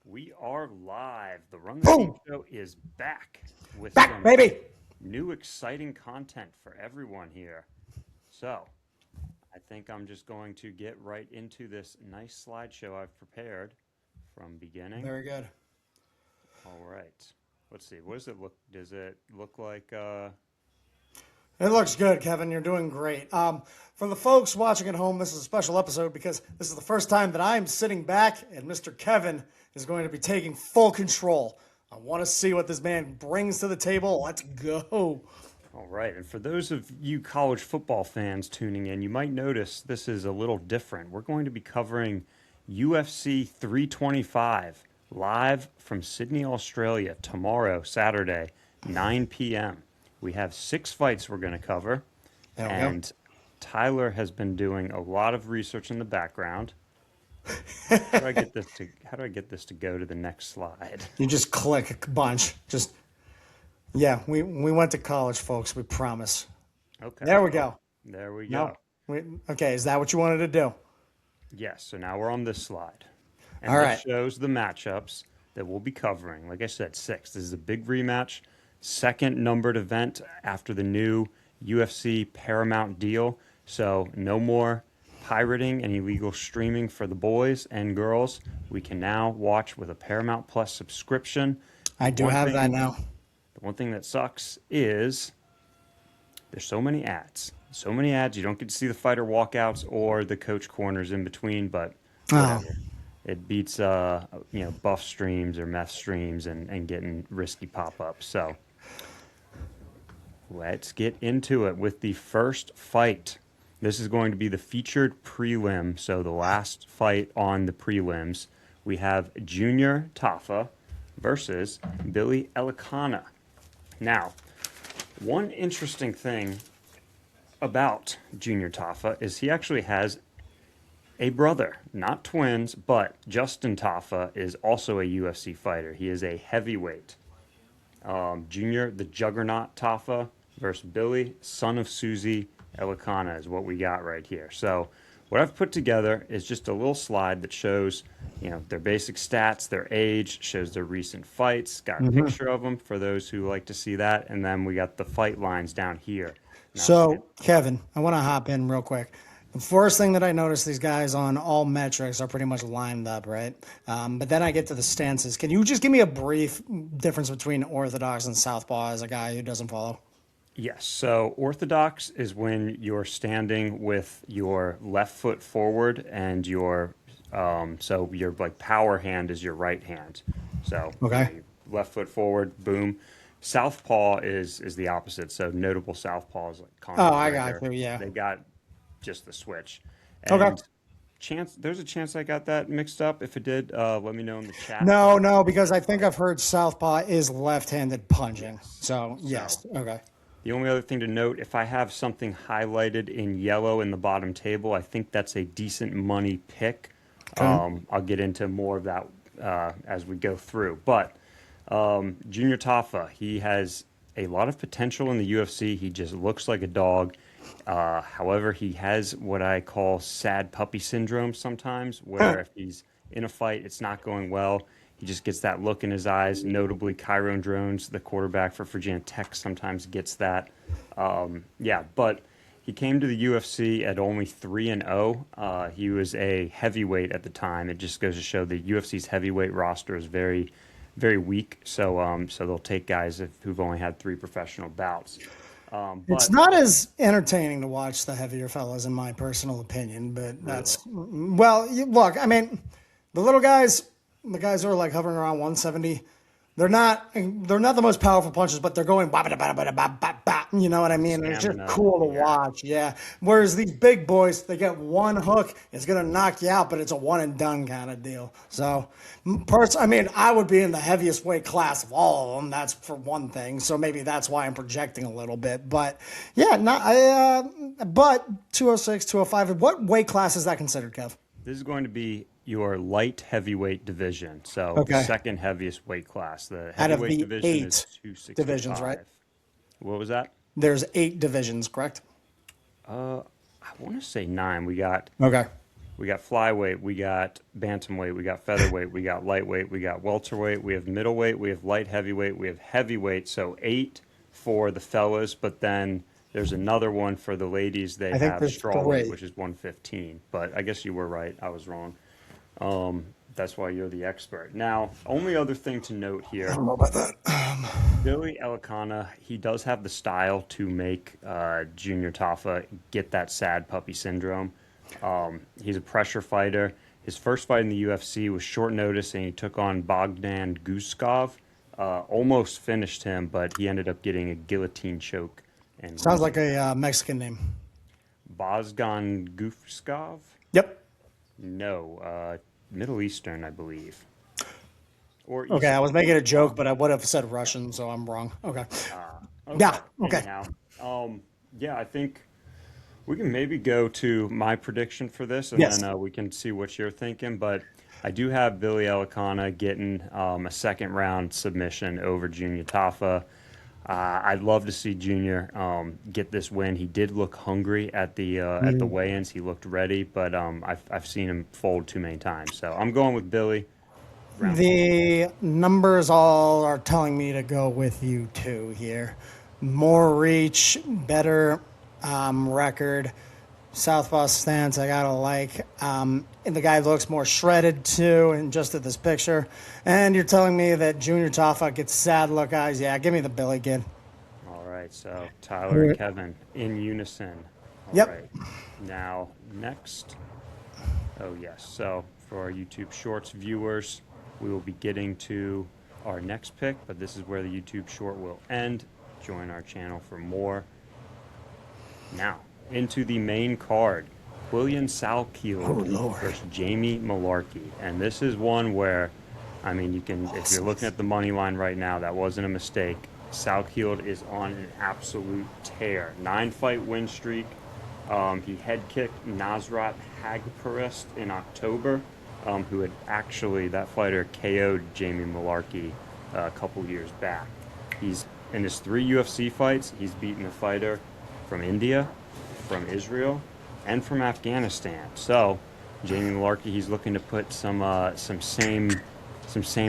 We are live. The Run the Team Boom! show is back with Back, some baby! new exciting content for everyone here. So, I think I'm just going to get right into this nice slideshow I've prepared from beginning. Very good. All right. Let's see. What does it look? Does it look like It looks good, Kevin. You're doing great. For the folks watching at home, this is a special episode because this is the first time that I'm sitting back and Mr. Kevin is going to be taking full control. I want to see what this man brings to the table. Let's go. All right, and for those of you college football fans tuning in, you might notice this is a little different. We're going to be covering UFC 325 live from Sydney, Australia, tomorrow, Saturday, 9 p.m. We have 6 fights we're going to cover, There we and Tyler has been doing a lot of research in the background. How do I get this to go to the next slide? You just click a bunch. Yeah, we went to college, folks. We promise. Okay. There we go. There we No. go. Okay, is that what you wanted to do? Yes, so now we're on this slide. And All this right. shows the matchups that we'll be covering. Like I said, 6. This is a big rematch, second numbered event after the new UFC Paramount deal. So no more pirating and illegal streaming for the boys and girls. We can now watch with a Paramount Plus subscription. I do have that now. The one thing that sucks is there's so many ads. So many ads, you don't get to see the fighter walkouts or the coach corners in between, but whatever. Oh. It beats buff streams or meth streams and getting risky pop-ups. So let's get into it with the first fight. This is going to be the featured prelim, so the last fight on the prelims. We have Junior Tafa versus Billy Elekans. Now, one interesting thing about Junior Tafa is he actually has a brother, not twins, but Justin Tafa is also a UFC fighter. He is a heavyweight. Junior, the Juggernaut Tafa versus Billy, son of Susie Elekans is what we got right here. So what I've put together is just a little slide that shows, their basic stats, their age, shows their recent fights, got a picture of them for those who like to see that, and then we got the fight lines down here. Now, So, Kevin, I want to hop in real quick. The first thing that I noticed, these guys on all metrics are pretty much lined up, right? But then I get to the stances. Can you just give me a brief difference between orthodox and southpaw as a guy who doesn't follow? yes, so orthodox is when you're standing with your left foot forward and your like power hand is your right hand. So Okay. left foot forward, boom. Southpaw is the opposite. So notable southpaws like Conor Oh, I McGregor, got you, yeah. they got just the switch. Okay. And there's a chance I got that mixed up. If it did, let me know in the chat. No, because I think I've heard southpaw is left-handed punching. So, yes. Okay. The only other thing to note, if I have something highlighted in yellow in the bottom table, I think that's a decent money pick. Okay. I'll get into more of that as we go through. But Junior Tafa, he has a lot of potential in the UFC. He just looks like a dog. However, he has what I call sad puppy syndrome sometimes, where if he's in a fight, it's not going well. He just gets that look in his eyes. Notably, Chiron Drones, the quarterback for Virginia Tech, sometimes gets that. But he came to the UFC at only 3-0. He was a heavyweight at the time. It just goes to show the UFC's heavyweight roster is very, very weak. So they'll take guys who've only had 3 professional bouts. It's not as entertaining to watch the heavier fellas, in my personal opinion, but that's, well, look, I mean, the little guys, the guys who are like hovering around 170, they're not the most powerful punches, but they're going ba ba ba ba ba ba ba. You know what I mean? It's just Stamina, cool to watch, yeah. Whereas these big boys, they get one hook, it's gonna knock you out, but it's a one and done kind of deal. So, I would be in the heaviest weight class of all of them. That's for one thing. So maybe that's why I'm projecting a little bit. But yeah, but 206, 205. What weight class is that considered, Kev? This is going to be your light heavyweight division. So the Okay. second heaviest weight class. The Out of heavyweight the division is 8 265. divisions, right? What was that? There's 8 divisions, correct? I want to say 9. We got Okay. We got flyweight, we got bantamweight, we got featherweight, we got lightweight, we got welterweight, we have middleweight, we have light heavyweight, we have heavyweight. So 8 for the fellas, but then there's another one for the ladies. They I think have there's strawweight, 3. which is 115. But I guess you were right. I was wrong. That's why you're the expert. Now, only other thing to note I here, don't know about that. Billy Elekans, he does have the style to make Junior Tafa get that sad puppy syndrome. He's a pressure fighter. His first fight in the UFC was short notice, and he took on Bogdan Guskov. Almost finished him, but he ended up getting a guillotine choke. And Sounds like a Mexican name. Bogdan Guskov? Yep. No, Middle Eastern, I believe. Or Okay, I was making a joke, but I would have said Russian, so I'm wrong. Okay. Okay. Yeah. Okay. Anyhow, yeah, I think we can maybe go to my prediction for this, and Yes. then we can see what you're thinking. But I do have Billy Elekans getting a second round submission over Junior Tafa. I'd love to see Junior get this win. He did look hungry at the weigh-ins. He looked ready, but I've seen him fold too many times. So I'm going with Billy. The numbers all are telling me to go with you two here. More reach, better record. Southpaw stance, I gotta like. And the guy looks more shredded too, and just at this picture. And you're telling me that Junior Tafa gets sad look eyes. Yeah, give me the Billy kid. All right, so Tyler and Kevin in unison. All Yep. right. Now, next. Oh, yes. So, for our YouTube Shorts viewers, we will be getting to our next pick, but this is where the YouTube Short will end. Join our channel for more. Now, into the main card. Quillan Salkilld versus Jamie Mullarky. And this is one where, I mean, you can, if you're looking at the money line right now, that wasn't a mistake. Salkilld is on an absolute tear. 9-fight win streak. He head kicked Nasrat Hagparist in October, who had actually, that fighter KO'd Jamie Mullarky a couple years back. He's, in his 3 UFC fights, he's beaten a fighter from India, from Israel, and from Afghanistan. So, Jamie Mullarky, he's looking to put some same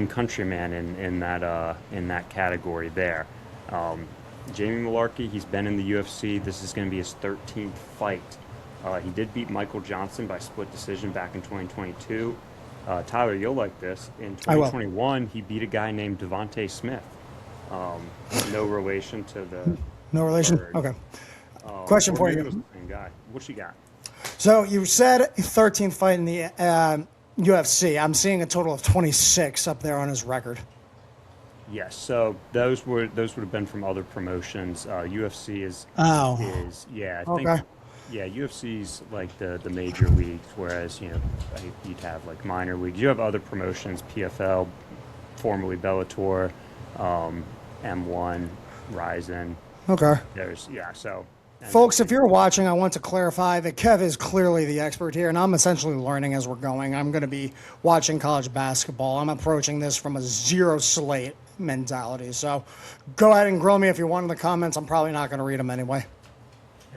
countryman in that category there. Jamie Mullarky, he's been in the UFC. This is going to be his 13th fight. He did beat Michael Johnson by split decision back in 2022. Tyler, you'll like this. In 2021, he beat a guy named Devontae Smith. No relation to the... No relation? bird. Okay. Question for Maybe you. it was the same guy. What you got? So you said 13th fight in the UFC. I'm seeing a total of 26 up there on his record. Yes, so those would have been from other promotions. UFC is yeah, I think Okay. yeah, UFC's like the major leagues, whereas you'd have like minor leagues. You have other promotions, PFL, formerly Bellator, M1, Ryzen. Okay. There's so. Folks, if you're watching, I want to clarify that Kev is clearly the expert here, and I'm essentially learning as we're going. I'm going to be watching college basketball. I'm approaching this from a zero slate mentality. So go ahead and grill me if you want in the comments. I'm probably not going to read them anyway.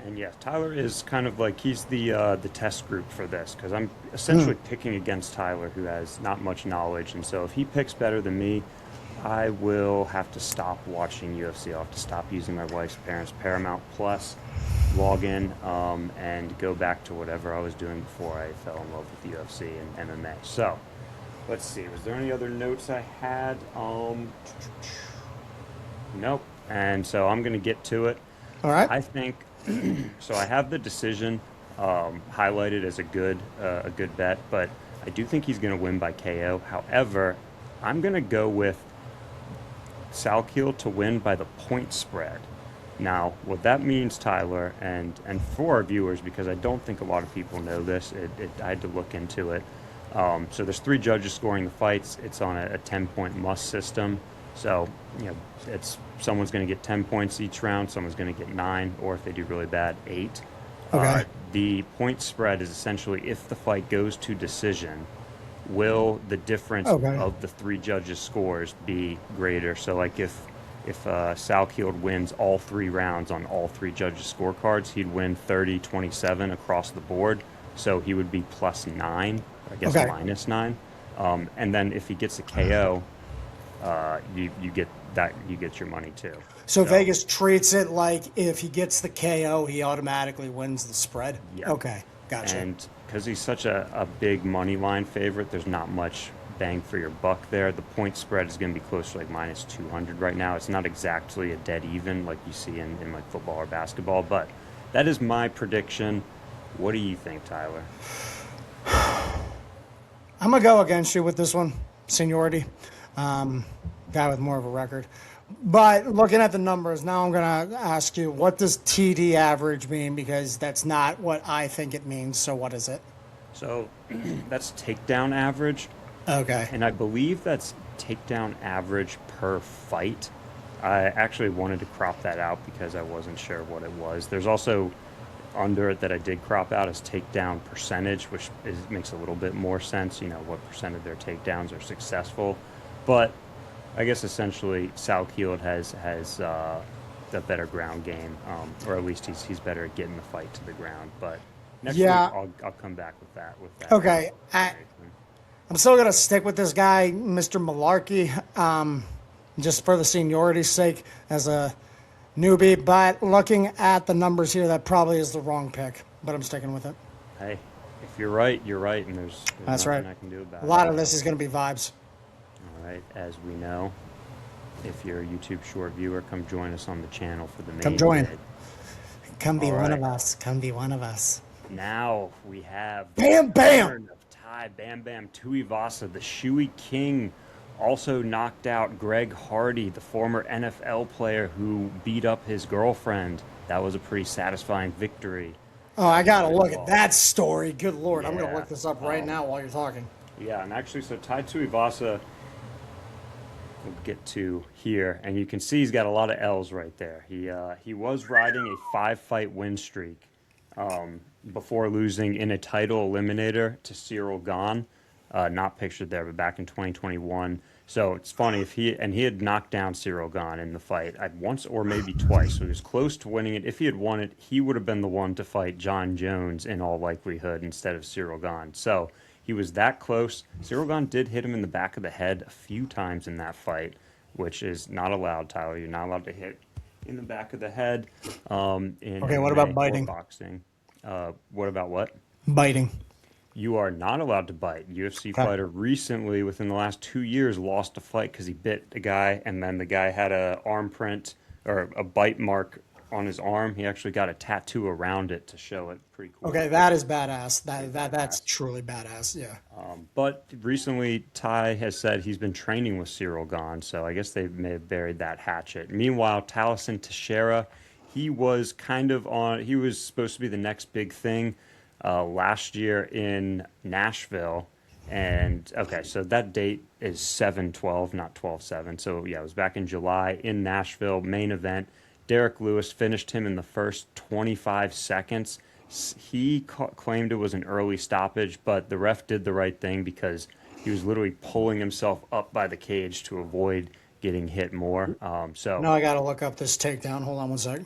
And yeah, Tyler is kind of like, he's the test group for this, because I'm essentially picking against Tyler, who has not much knowledge. And so if he picks better than me, I will have to stop watching UFC. I'll have to stop using my wife's parents' Paramount Plus, log in, and go back to whatever I was doing before I fell in love with UFC and MMA. So, let's see. Was there any other notes I had? Nope. And so I'm going to get to it. All right. I think, so I have the decision highlighted as a good bet, but I do think he's going to win by KO. However, I'm going to go with Salkilld to win by the point spread. Now, what that means, Tyler, and for our viewers, because I don't think a lot of people know this, I had to look into it. So there's 3 judges scoring the fights. It's on a 10-point must system. So, it's someone's going to get 10 points each round, someone's going to get 9, or if they do really bad, 8. Okay. The point spread is essentially, if the fight goes to decision, will the difference of the 3 judges' scores be greater? So, like, if Salkilld wins all 3 rounds on all 3 judges' scorecards, he'd win 30-27 across the board. so he would be +9, I guess Okay. -9. And then if he gets a KO, you get that, you get your money too. So So Vegas treats it like if he gets the KO, he automatically wins the spread. yep. Okay, gotcha. And because he's such a big money line favorite, there's not much bang for your buck there. The point spread is going to be close to like -200 right now. It's not exactly a dead even like you see in like football or basketball, but that is my prediction. What do you think, Tyler? I'm gonna go against you with this one, seniority. Guy with more of a record. But looking at the numbers, now I'm gonna ask you, what does TD average mean? Because that's not what I think it means. So what is it? So that's takedown average, Okay. and I believe that's takedown average per fight. I actually wanted to crop that out because I wasn't sure what it was. There's also under it that I did crop out is takedown percentage, which makes a little bit more sense. You know, what percent of their takedowns are successful. But I guess essentially Salkilld has a better ground game, or at least he's better at getting the fight to the ground. But next week Yeah. I'll come back with that Okay. information. I'm still gonna stick with this guy, Mr. Mullarky, just for the seniority's sake as a newbie. But looking at the numbers here, that probably is the wrong pick. But I'm sticking with it. Hey, if you're right, you're right, and there's That's right. nothing I can do about A it. lot of this is gonna be vibes. All right, as we know, if you're a YouTube short viewer, come join us on the channel for the main Come join. vid. Come be All one right. of us. Come be one of us. Now we have the Bam, bam. return of Thai Bam Bam Tuivasa, the Shui King, also knocked out Greg Hardy, the former NFL player who beat up his girlfriend. That was a pretty satisfying victory. Oh, I gotta Very look at well. that story. Good lord, I'm gonna Yeah. look this up right now while you're talking. Yeah, and actually, so Tai Tuivasa, we'll get to here, and you can see he's got a lot of L's right there. He was riding a 5-fight win streak before losing in a title eliminator to Cyril Gahn, not pictured there, but back in 2021. So it's funny if he had knocked down Cyril Gahn in the fight at once or maybe twice. So he was close to winning it. If he had won it, he would have been the one to fight John Jones in all likelihood instead of Cyril Gahn. So he was that close. Cyril Gahn did hit him in the back of the head a few times in that fight, which is not allowed, Tyler. You're not allowed to hit in the back of the head in Okay, what MMA about or biting? boxing. What about what? Biting. You are not allowed to bite. UFC Okay. fighter recently, within the last 2 years, lost a fight because he bit a guy, and then the guy had a arm print or a bite mark on his arm. He actually got a tattoo around it to show it. Pretty cool. Okay, that is badass. Pretty That's badass. truly badass. Yeah. But recently, Ty has said he's been training with Cyril Gahn, so I guess they may have buried that hatchet. Meanwhile, Tallison Teixeira, he was kind of on. He was supposed to be the next big thing last year in Nashville. And okay, so that date is 7/12, not 12/7. So yeah, it was back in July in Nashville, main event. Derek Lewis finished him in the first 25 seconds. He claimed it was an early stoppage, but the ref did the right thing because he was literally pulling himself up by the cage to avoid getting hit more. Now I gotta look up this takedown. Hold on one sec.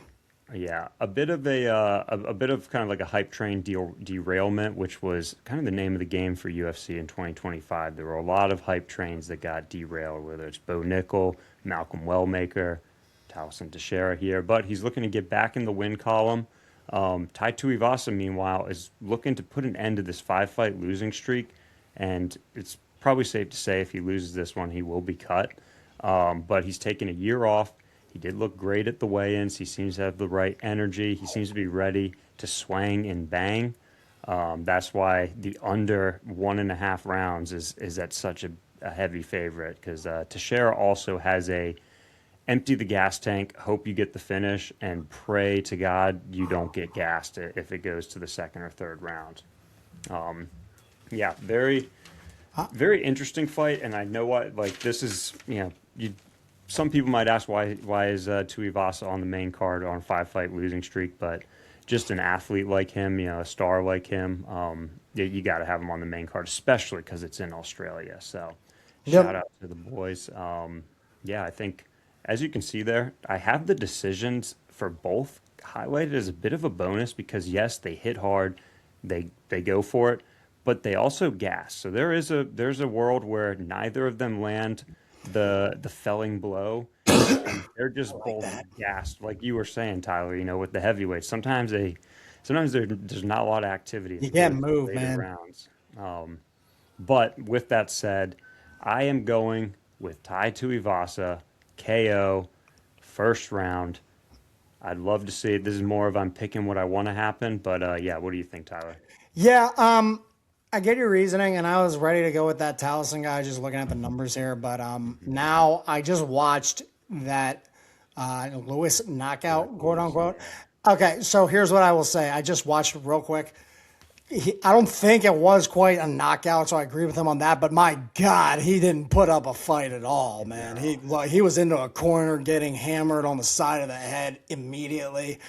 Yeah, a bit of a bit of kind of like a hype train derailment, which was kind of the name of the game for UFC in 2025. There were a lot of hype trains that got derailed, whether it's Bo Nickel, Malcolm Wellmaker, Tallison Teixeira here, but he's looking to get back in the win column. Tai Tuivasa, meanwhile, is looking to put an end to this 5-fight losing streak, and it's probably safe to say if he loses this one, he will be cut. But he's taken a year off. He did look great at the weigh-ins. He seems to have the right energy. He seems to be ready to swang and bang. That's why the under 1.5 rounds is at such a heavy favorite because Teixeira also has a empty the gas tank, hope you get the finish, and pray to God you don't get gassed if it goes to the second or third round. Yeah, very, very interesting fight, and I know what like this is. You know, some people might ask why is Tuivasa on the main card on a 5-fight losing streak, but just an athlete like him, you know, a star like him, you got to have him on the main card, especially because it's in Australia. So, shout Yep. out to the boys. Yeah, I think as you can see there, I have the decisions for both highlighted as a bit of a bonus because yes, they hit hard. They go for it, but they also gas. So there's a world where neither of them land the felling blow, and they're I just like both that. gassed, like you were saying, Tyler. With the heavyweights, sometimes there's not a lot of activity You until we can't get to the move, later man. rounds. But with that said, I am going with Tai Tuivasa KO first round. I'd love to see it. This is more of I'm picking what I want to happen, but yeah, what do you think, Tyler? Yeah, I get your reasoning, and I was ready to go with that Tallison guy, just looking at the numbers here. But Mhm. now I just watched that Lewis Derek knockout, quote Lewis, unquote. yeah. Okay, so here's what I will say. I just watched it real quick. I don't think it was quite a knockout, so I agree with him on that. But my God, he didn't put up a fight at all, man. No. He was into a corner, getting hammered on the side of the head immediately.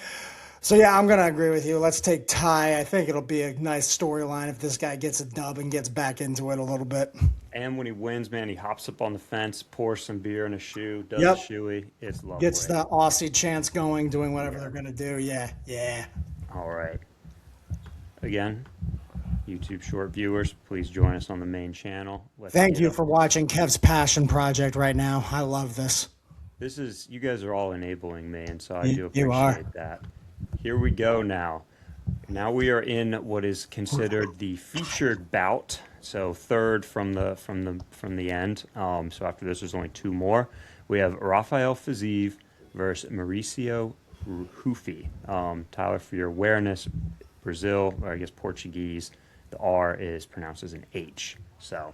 So yeah, I'm gonna agree with you. Let's take Ty. I think it'll be a nice storyline if this guy gets a dub and gets back into it a little bit. And when he wins, man, he hops up on the fence, pours some beer in a shoe, does a Yep, shoey. It's gets lovely. the Aussie chants going, doing whatever Yeah. they're gonna do. Yeah, yeah. All right. Again, YouTube short viewers, please join us on the main channel. Let's Thank get you up. for watching Kev's passion project right now. I love this. This is, you guys are all enabling me, and so I do You are. appreciate that. Here we go now. Now we are in what is considered the featured bout. So third from the end. So after this, there's only two more. We have Rafael Fiziev versus Mauricio Ruffy. Tyler, for your awareness, Brazil, or I guess Portuguese, the R is pronounced as an H. So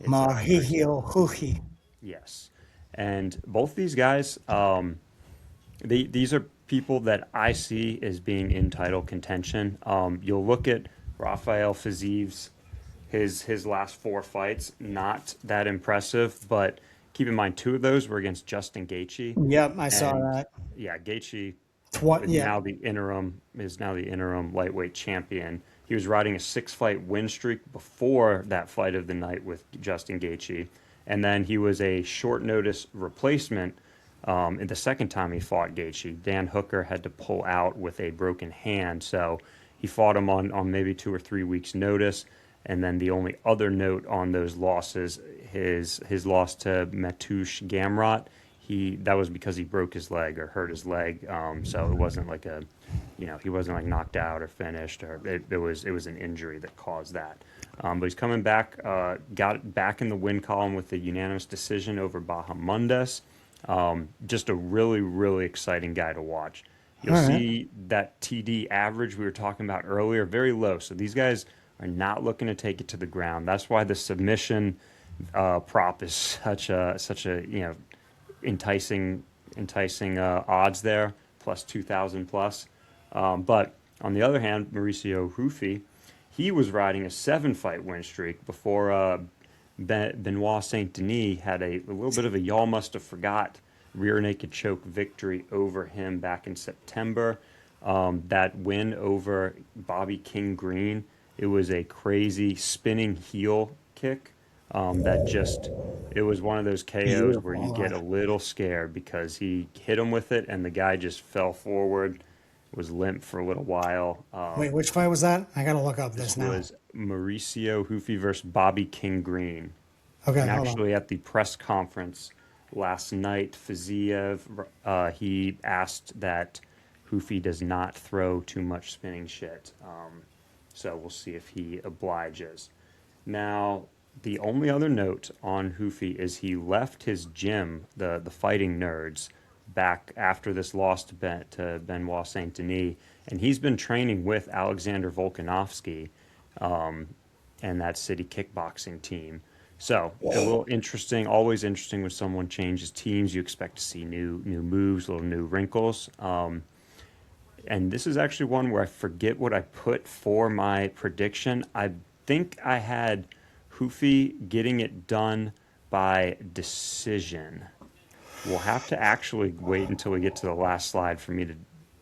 it's Brazil. Mahihio Huhi. Yes. And both these guys, these are people that I see as being in title contention. You'll look at Rafael Fiziev's his last four fights, not that impressive, but keep in mind two of those were against Justin Gaethje, Yep, I saw and that. yeah, Gaethje Yeah, is now the interim lightweight champion. He was riding a six-fight win streak before that fight of the night with Justin Gaethje, and then he was a short notice replacement. In the second time he fought Gaethje, Dan Hooker had to pull out with a broken hand, so he fought him on maybe 2 or 3 weeks' notice. And then the only other note on those losses, his loss to Mateusz Gamrot, that was because he broke his leg or hurt his leg. So it wasn't like he wasn't like knocked out or finished, or it was an injury that caused that. But he's coming back, got back in the win column with a unanimous decision over Bahamondes. Just a really, really exciting guy to watch. You'll all right. see that TD average we were talking about earlier, very low. So these guys are not looking to take it to the ground. That's why the submission prop is such a enticing odds there, plus 2,000 plus. But on the other hand, Mauricio Ruffy, he was riding a seven-fight win streak before Benoit Saint Denis had a little bit of a y'all must have forgot rear naked choke victory over him back in September. That win over Bobby King Green, it was a crazy spinning heel kick. It was one of those KOs where Beautiful. you Hold get on. a little scared because he hit him with it and the guy just fell forward, was limp for a little while. Wait, which fight was that? I gotta look up This this now. was Mauricio Ruffy versus Bobby King Green. Okay, And hold on. actually, at the press conference last night, Fiziev, he asked that Ruffy does not throw too much spinning shit. So we'll see if he obliges. Now, the only other note on Ruffy is he left his gym, the Fighting Nerds, back after this loss to Benoit Saint Denis, and he's been training with Alexander Volkanovski and that city kickboxing team. So a little interesting, always interesting when someone changes teams. You expect to see new moves, little new wrinkles. And this is actually one where I forget what I put for my prediction. I think I had Ruffy getting it done by decision. We'll have to actually wait until we get to the last slide for me to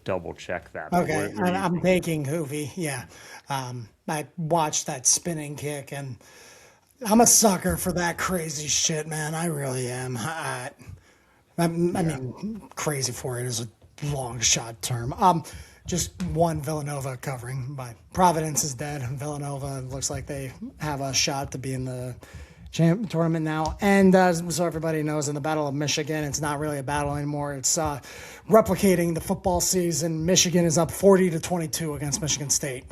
double check that. But Okay, what do you I'm think? taking Hoovy. Yeah, I watched that spinning kick, and I'm a sucker for that crazy shit, man. I really am. I Yeah. mean, crazy for it is a long shot term. just one Villanova covering by Providence is dead. Villanova looks like they have a shot to be in the tournament now. And so everybody knows, in the Battle of Michigan, it's not really a battle anymore. It's replicating the football season. Michigan is up 40-22 against Michigan State.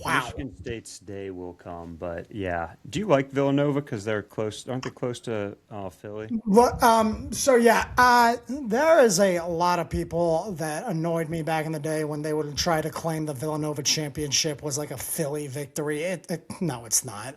Wow. Michigan State's day will come, but yeah. Do you like Villanova because they're close? Aren't they close to Philly? There is a lot of people that annoyed me back in the day when they would try to claim the Villanova championship was like a Philly victory. No, it's not.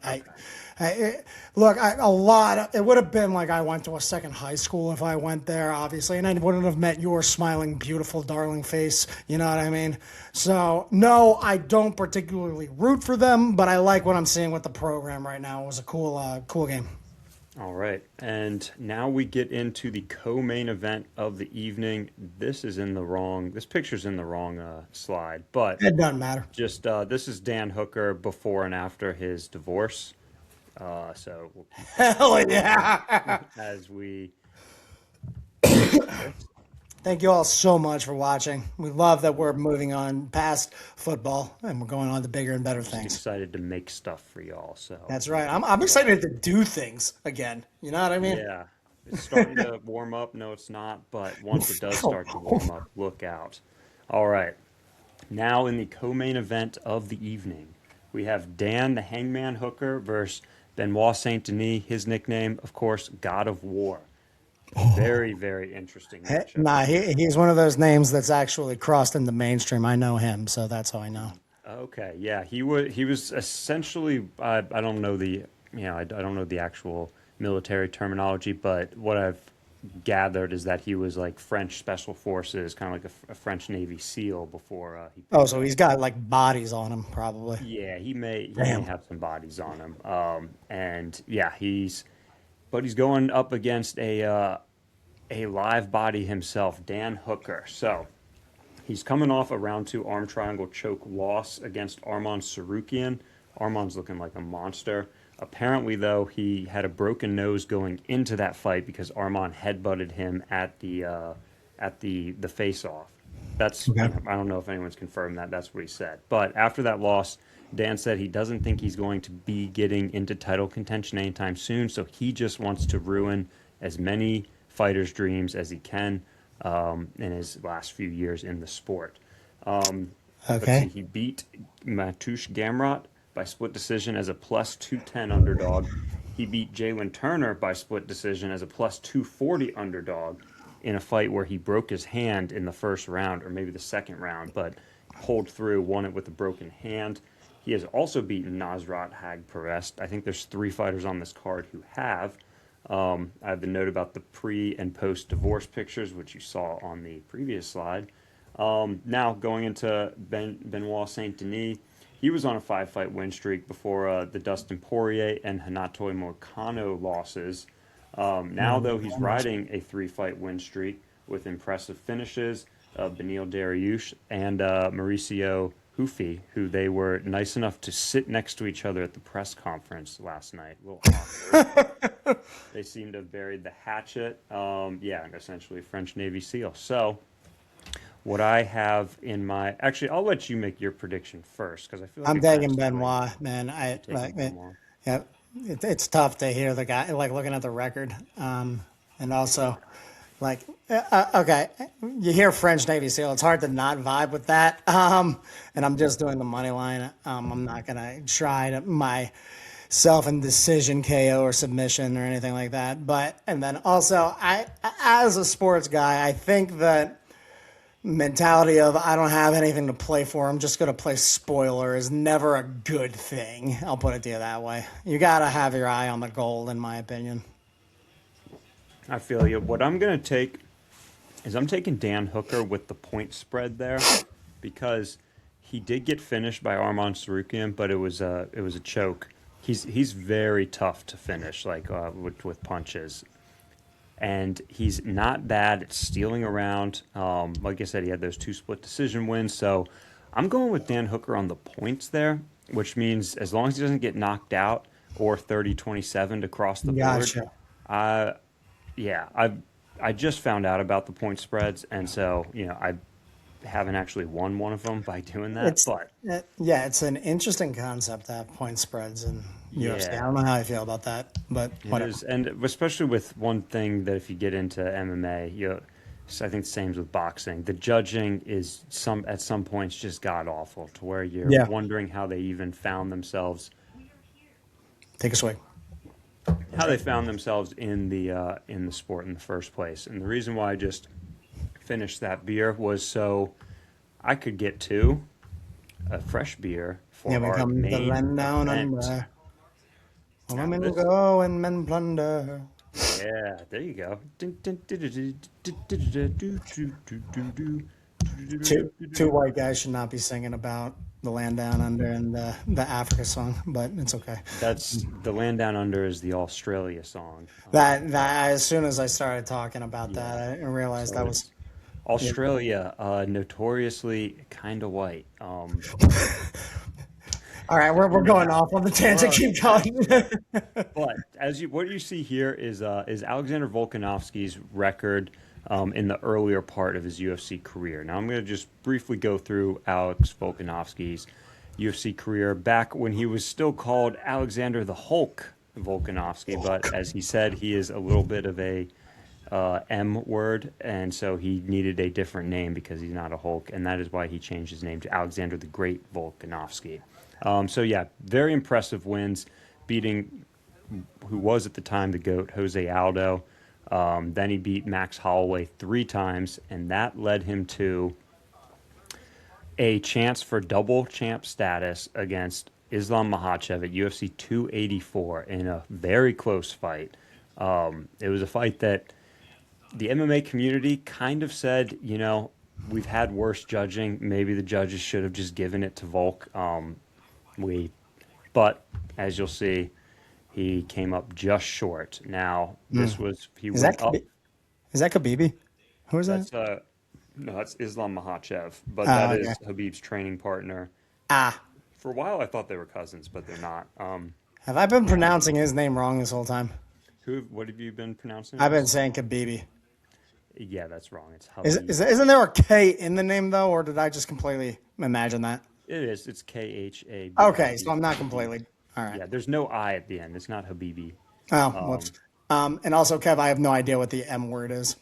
It would have been like I went to a second high school if I went there, obviously, and I wouldn't have met your smiling, beautiful, darling face. You know what I mean? So, no, I don't particularly root for them, but I like what I'm seeing with the program right now. It was a cool game. All right, and now we get into the co-main event of the evening. This picture's in the wrong slide, but It doesn't matter. just this is Dan Hooker before and after his divorce. So we'll keep Hell yeah! as we. Thank you all so much for watching. We love that we're moving on past football and we're going on to bigger and better things. Excited to make stuff for y'all. So That's right. I'm excited to do things again. You know what I mean? yeah, it's starting to warm up. No, it's not. But once it does start to warm up, look out. All right. Now in the co-main event of the evening, we have Dan the Hangman Hooker versus Benoit Saint Denis. His nickname, of course, God of War. Very, very interesting matchup. Nah, he's one of those names that's actually crossed in the mainstream. I know him, so that's how I know. Okay, yeah, he was essentially I don't know I don't know the actual military terminology, but what I've gathered is that he was like French special forces, kind of like a French Navy SEAL before he. Oh, so he's got like bodies on him, probably. Yeah, he may have some bodies on him, and yeah, he's going up against a live body himself, Dan Hooker. So he's coming off a round 2 arm triangle choke loss against Arman Sarukian. Arman's looking like a monster. Apparently, though, he had a broken nose going into that fight because Arman headbutted him at the face-off. That's Okay. I don't know if anyone's confirmed that. That's what he said. But after that loss, Dan said he doesn't think he's going to be getting into title contention anytime soon. So he just wants to ruin as many fighters' dreams as he can in his last few years in the sport. Okay. He beat Mateusz Gamrot by split decision as a plus 210 underdog. He beat Jalen Turner by split decision as a plus 240 underdog in a fight where he broke his hand in the first round, or maybe the second round, but pulled through, won it with a broken hand. He has also beaten Nasrat Haqparast. I think there's 3 fighters on this card who have. I have the note about the pre and post divorce pictures, which you saw on the previous slide. Now going into Benoit Saint Denis, he was on a 5-fight win streak before the Dustin Poirier and Hanato Moicano losses. Now, though, he's riding a 3-fight win streak with impressive finishes of Beneil Dariush and Mauricio Ruffy, who they were nice enough to sit next to each other at the press conference last night. A little awkward. They seem to have buried the hatchet. Yeah, essentially a French Navy SEAL. So what I have in my... Actually, I'll let you make your prediction first, because I feel like... I'm it kinda taking swayed. Benoit, man. Taking Benoit. Yeah, it's tough to hear the guy, like looking at the record. And also, like, okay, you hear French Navy SEAL. It's hard to not vibe with that. And I'm just doing the money line. I'm not going to try to myself in decision KO or submission or anything like that. But, and then also, as a sports guy, I think that mentality of I don't have anything to play for, I'm just going to play spoiler is never a good thing. I'll put it to you that way. You got to have your eye on the goal, in my opinion. I feel you. What I'm going to take is I'm taking Dan Hooker with the point spread there, because he did get finished by Arman Sarukian, but it was a choke. He's very tough to finish, like with punches. And he's not bad at stealing around. Like I said, he had those 2 split decision wins. So I'm going with Dan Hooker on the points there, which means as long as he doesn't get knocked out or 30-27 to cross the board. Gotcha. I just found out about the point spreads, and so haven't actually won one of them by doing that, It's but yeah, it's an interesting concept to have point spreads in UFC. I yeah, don't know how I feel about that, but it whatever. is, and especially with one thing that if you get into MMA, I think the same as with boxing. The judging is at some points just god awful to where you're Yeah, wondering how they even found themselves, take a swing. how they found themselves in the sport in the first place. And the reason why I just finished that beer was so I could get to a fresh beer Here for we our come, the main land down event. under. Now Women this, go and men plunder. yeah, there you go. Two white guys should not be singing about the land down under and the Africa song, but it's okay. That's the Land Down Under is the Australia song. That as soon as I started talking about Yeah, that, I realized so that was it's yeah. Australia, notoriously kind of white. All right. We're And you going have off on the tangent. we're on Keep a going. tangent. But what you see here is Alexander Volkanovski's record in the earlier part of his UFC career. Now I'm going to just briefly go through Alex Volkanovski's UFC career back when he was still called Alexander the Hulk Volkanovski, but as he said, he is a little bit of a M word, and so he needed a different name because he's not a Hulk, and that is why he changed his name to Alexander the Great Volkanovski. So yeah, very impressive wins, beating who was at the time the GOAT, Jose Aldo. Then he beat Max Holloway 3 times, and that led him to a chance for double champ status against Islam Makhachev at UFC 284 in a very close fight. It was a fight that the MMA community kind of said, we've had worse judging. Maybe the judges should have just given it to Volk. We, but as you'll see, he came up just short. Now, he Is went that up. is that Khabib? Who is that? That's no, that's Islam Makhachev, but that Oh, okay. is Habib's training partner. Ah, For a while, I thought they were cousins, but they're not. have I been pronouncing his name wrong this whole time? What have you been pronouncing it I've been as? saying Khabib. Yeah, that's wrong. It's Habib. Isn't there a K in the name though, or did I just completely imagine that? It is. It's Okay, so Khabibi. I'm not completely. All right. Yeah, there's no I at the end. It's not Habibi. Oh, whoops. And also, Kev, I have no idea what the M word is.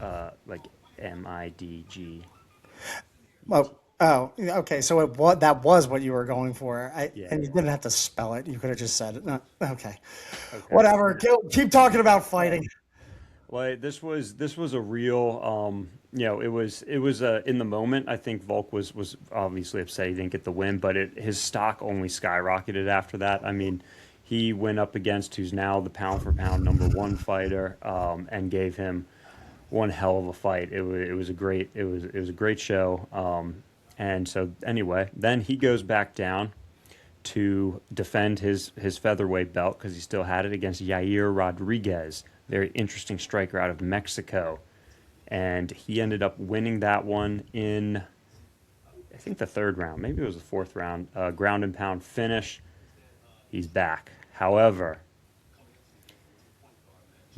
Like MIDG. Oh, okay. So that was what you were going for. Yeah, And you yeah. didn't have to spell it. You could have just said it. No, okay. Okay. Whatever. Keep talking about fighting. Well, this was a real it was in the moment. I think Volk was obviously upset he didn't get the win, but his stock only skyrocketed after that. I mean, he went up against who's now the pound for pound #1 fighter, and gave him one hell of a fight. It was a great show. And so anyway, then he goes back down to defend his featherweight belt because he still had it against Yair Rodriguez, very interesting striker out of Mexico, and he ended up winning that one in I think the third round, maybe it was the fourth round, ground and pound finish. He's back. However,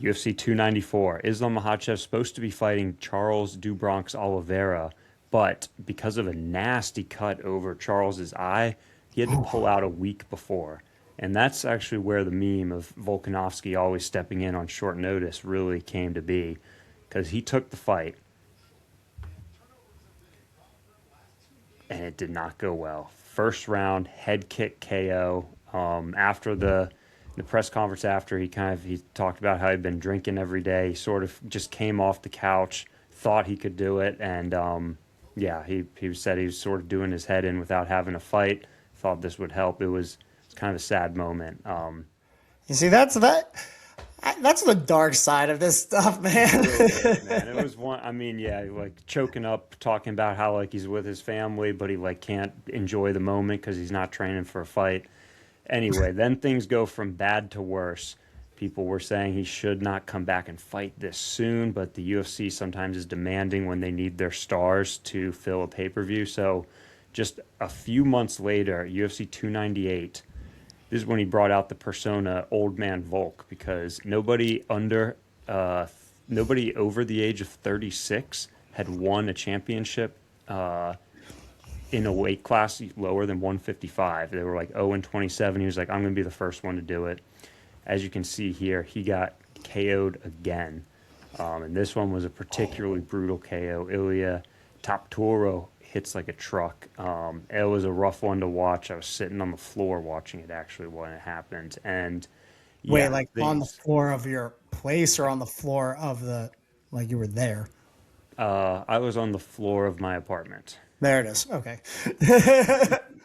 UFC 294. Islam Makhachev supposed to be fighting Charles do Bronx Oliveira, but because of a nasty cut over Charles's eye, he had to pull out a week before. And that's actually where the meme of Volkanovski always stepping in on short notice really came to be, because he took the fight, and it did not go well. First round, head kick KO. After the press conference after, he talked about how he'd been drinking every day. He sort of just came off the couch, thought he could do it, and yeah, he said he was sort of doing his head in without having a fight. Thought this would help. It's kind of a sad moment. You see, that's the dark side of this stuff, man. It really is, man. It was one. I mean, yeah, like choking up, talking about how like he's with his family, but he like can't enjoy the moment because he's not training for a fight. Anyway, then things go from bad to worse. People were saying he should not come back and fight this soon, but the UFC sometimes is demanding when they need their stars to fill a pay-per-view. So just a few months later, UFC 298, this is when he brought out the persona Old Man Volk, because nobody over the age of 36 had won a championship in a weight class lower than 155. They were like 0 and 27. He was like, I'm going to be the first one to do it. As you can see here, he got KO'd again. And this one was a particularly brutal KO. Ilya Toro hits like a truck. It was a rough one to watch. I was sitting on the floor watching it actually when it happened. And Wait, yeah, like on the floor of your place or on the floor of the, like you were there? I was on the floor of my apartment. There it is. Okay.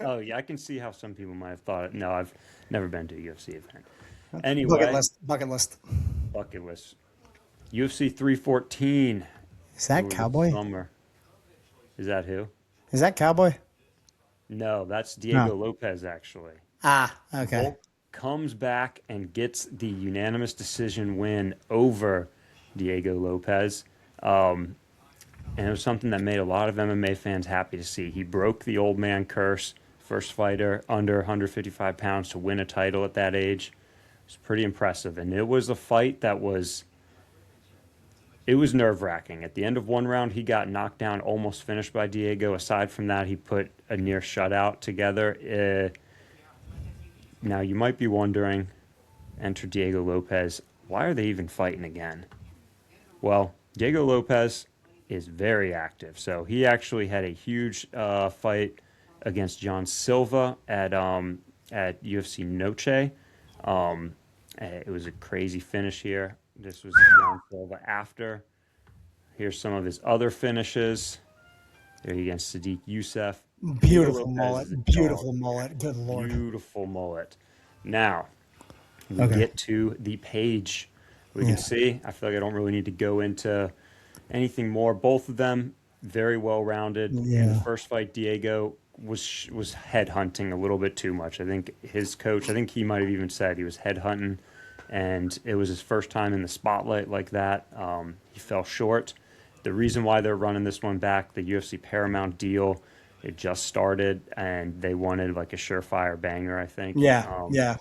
Oh yeah, I can see how some people might have thought it. No, I've never been to a UFC event. Bucket Anyway, list. Bucket list. bucket list. UFC 314 Is that over the Cowboy? summer. Is that who? Is that Cowboy? No, that's Diego No. Lopes actually. Ah, okay. Volk comes back and gets the unanimous decision win over Diego Lopes. And it was something that made a lot of MMA fans happy to see. He broke the old man curse, first fighter under 155 pounds to win a title at that age. It was pretty impressive. And it was a fight that was, it was nerve-wracking. At the end of one round, he got knocked down, almost finished by Diego. Aside from that, he put a near shutout together. Now, you might be wondering, enter Diego Lopes, why are they even fighting again? Well, Diego Lopes is very active. So he actually had a huge fight against John Silva at UFC Noche. It was a crazy finish here. This was John Silva after. Here's some of his other finishes. There against Sadiq Youssef. Diego Beautiful Lopes is a mullet. dog. Beautiful mullet. Good Lord. Beautiful mullet. Now, we Okay. get to the page. We can see, I feel like I don't really need to go into anything more. Both of them very well rounded. In the Yeah. first fight, Diego was head hunting a little bit too much. I think his coach, I think he might have even said he was head hunting, and it was his first time in the spotlight like that. He fell short. The reason why they're running this one back, the UFC Paramount deal, it just started, and they wanted like a surefire banger, I think. Yeah. Yeah.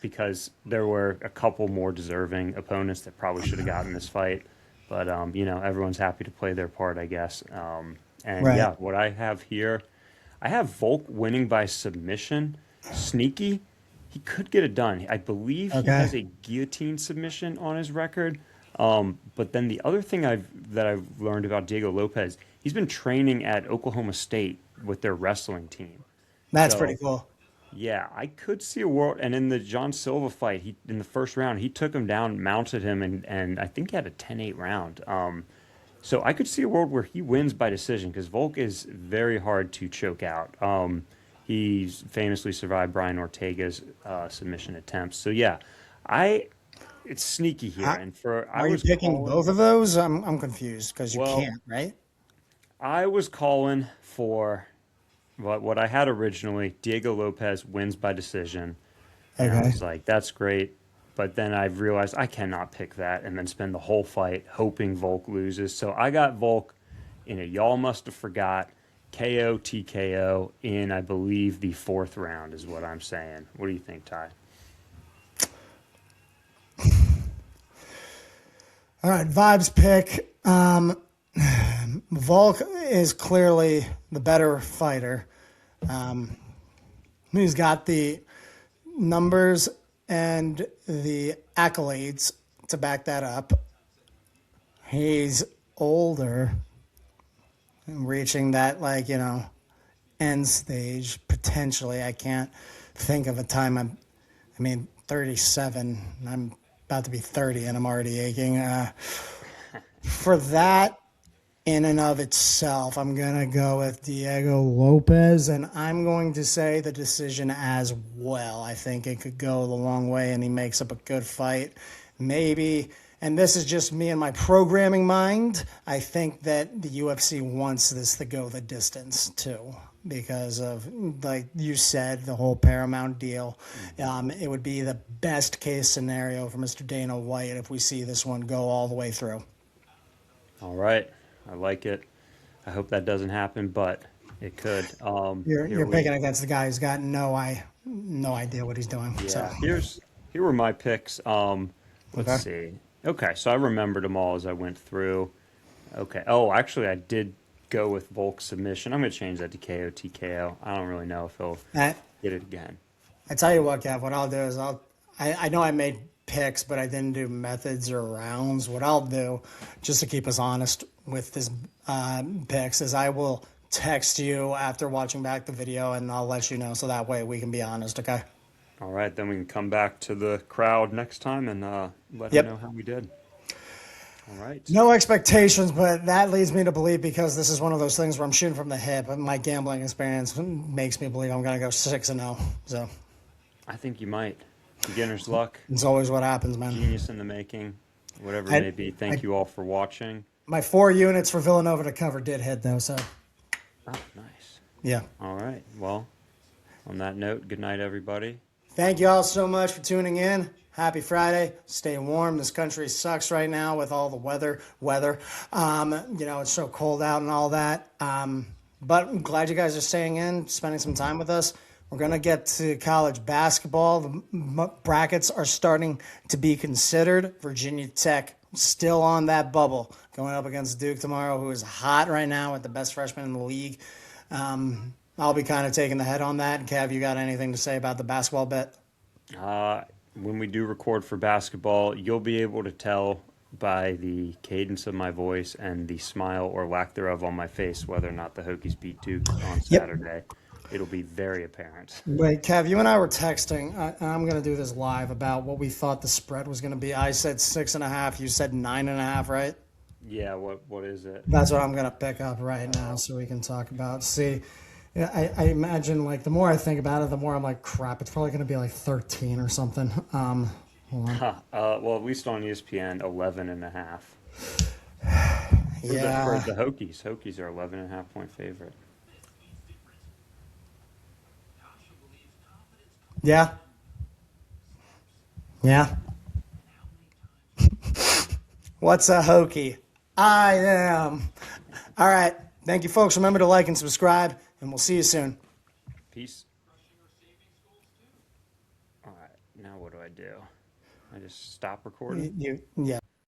Because there were a couple more deserving opponents that probably should have gotten this fight. But, everyone's happy to play their part, I guess. And Right. yeah, what I have here, I have Volk winning by submission. Sneaky. He could get it done. I believe he Okay. has a guillotine submission on his record. But then the other thing that I've learned about Diego Lopes, he's been training at Oklahoma State with their wrestling team. That's So pretty cool. yeah, I could see a world. And in the John Silva fight, in the first round, he took him down, mounted him, and I think he had a 10-8 round. So I could see a world where he wins by decision because Volk is very hard to choke out. He's famously survived Brian Ortega's submission attempts. So yeah, it's sneaky here. I- And I Are you was picking calling, both of those? I'm confused because you well, can't, right? I was calling for what I had originally. Diego Lopes wins by decision. And I Okay. was like, that's great. But then I realized I cannot pick that and then spend the whole fight hoping Volk loses. So I got Volk in a y'all must have forgot KO TKO in, I believe, the fourth round is what I'm saying. What do you think, Ty? All right. Vibes pick. Volk is clearly the better fighter. He's got the numbers and the accolades to back that up. He's older, reaching that, end stage potentially. I can't think of a time. I mean, 37. I'm about to be 30 and I'm already aching. For that, in and of itself, I'm going to go with Diego Lopes, and I'm going to say the decision as well. I think it could go a long way, and he makes up a good fight. Maybe, and this is just me and my programming mind, I think that the UFC wants this to go the distance, too, because of, like you said, the whole Paramount deal. It would be the best case scenario for Mr. Dana White if we see this one go all the way through. All right. I like it. I hope that doesn't happen, but it could. You're picking against the guy who's got no idea what he's doing. Yeah, So here were my picks. Let's Okay. see. Okay, so I remembered them all as I went through. Okay. Oh, actually, I did go with Volk's submission. I'm going to change that to KO TKO. I don't really know if he'll I, get it again. I tell you what, Kev, what I'll do is I know I made picks, but I didn't do methods or rounds. What I'll do, just to keep us honest with this picks, is I will text you after watching back the video, and I'll let you know so that way we can be honest, okay? All right, then we can come back to the crowd next time and let them Yep. know how we did. All right. No expectations, but that leads me to believe, because this is one of those things where I'm shooting from the hip, and my gambling experience makes me believe I'm going to go 6-0. So I think you might. Beginner's luck. it's always what happens, man. Genius in the making. Whatever it may be. Thank you all for watching. My 4 units for Villanova to cover did hit, though, so Oh, nice. yeah. All right. Well, on that note, good night, everybody. Thank you all so much for tuning in. Happy Friday. Stay warm. This country sucks right now with all the weather. It's so cold out and all that. But I'm glad you guys are staying in, spending some time with us. We're going to get to college basketball. The brackets are starting to be considered. Virginia Tech still on that bubble, going up against Duke tomorrow, who is hot right now with the best freshman in the league. I'll be kind of taking the head on that. Kev, you got anything to say about the basketball bet? When we do record for basketball, you'll be able to tell by the cadence of my voice and the smile or lack thereof on my face whether or not the Hokies beat Duke on Saturday. It'll be very apparent. Wait, Kev, you and I were texting, and I'm going to do this live, about what we thought the spread was going to be. I said 6.5. You said 9.5, right? Yeah, what is it? That's what I'm going to pick up right now so we can talk about. See, I imagine, like, the more I think about it, the more I'm like, crap, it's probably going to be like 13 or something. Hold on. Well, at least on ESPN, 11.5. Yeah. For the Hokies. Hokies are 11.5-point favorite. Yeah. Yeah. What's a Hokie? I am. All right. Thank you, folks. Remember to like and subscribe, and we'll see you soon. Peace. All right. Now what do? I just stop recording? Yeah.